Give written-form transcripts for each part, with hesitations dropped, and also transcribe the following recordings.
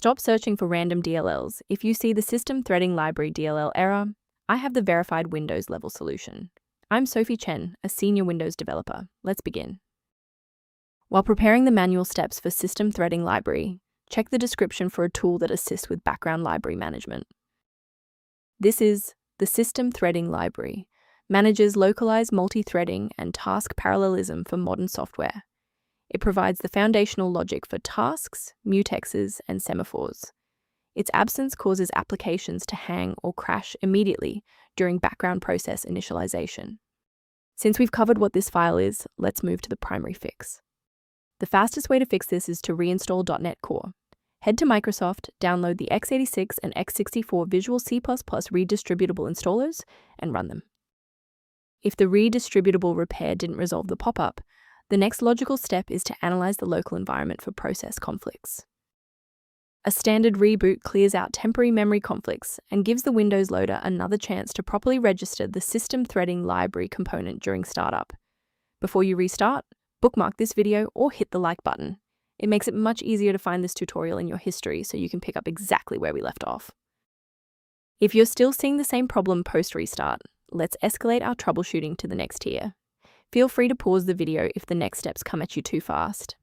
Stop searching for random DLLs. If you see the System Threading Library DLL error, I have the verified Windows level solution. I'm Sophie Chen, a senior Windows developer. Let's begin. While preparing the manual steps for System Threading Library, check the description for a tool that assists with background library management. This is the System Threading Library, manages localized multi-threading and task parallelism for modern software. It provides the foundational logic for tasks, mutexes, and semaphores. Its absence causes applications to hang or crash immediately during background process initialization. Since we've covered what this file is, let's move to the primary fix. The fastest way to fix this is to reinstall .NET Core. Head to Microsoft, download the x86 and x64 Visual C++ redistributable installers, and run them. If the redistributable repair didn't resolve the pop-up, the next logical step is to analyze the local environment for process conflicts. A standard reboot clears out temporary memory conflicts and gives the Windows loader another chance to properly register the System Threading Library component during startup. Before you restart, bookmark this video or hit the like button. It makes it much easier to find this tutorial in your history so you can pick up exactly where we left off. If you're still seeing the same problem post-restart, let's escalate our troubleshooting to the next tier. Feel free to pause the video if the next steps come at you too fast.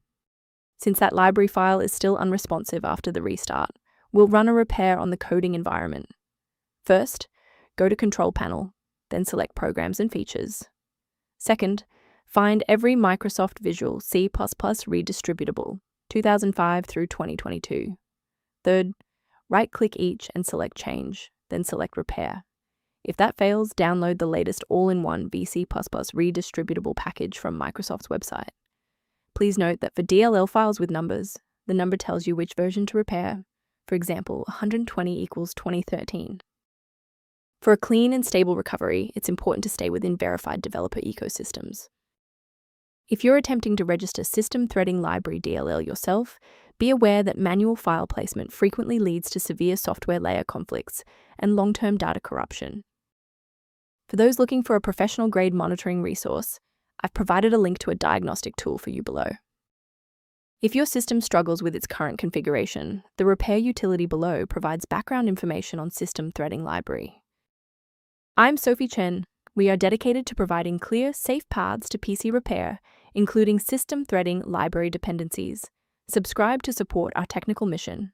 Since that library file is still unresponsive after the restart, we'll run a repair on the coding environment. First, go to Control Panel, then select Programs and Features. Second, find every Microsoft Visual C++ redistributable, 2005 through 2022. Third, right-click each and select Change, then select Repair. If that fails, download the latest all-in-one VC++ redistributable package from Microsoft's website. Please note that for DLL files with numbers, the number tells you which version to repair. For example, 120 equals 2013. For a clean and stable recovery, it's important to stay within verified developer ecosystems. If you're attempting to register System Threading Library DLL yourself, be aware that manual file placement frequently leads to severe software layer conflicts and long-term data corruption. For those looking for a professional-grade monitoring resource, I've provided a link to a diagnostic tool for you below. If your system struggles with its current configuration, the repair utility below provides background information on System Threading Library. I'm Sophie Chen. We are dedicated to providing clear, safe paths to PC repair, including System Threading Library dependencies. Subscribe to support our technical mission.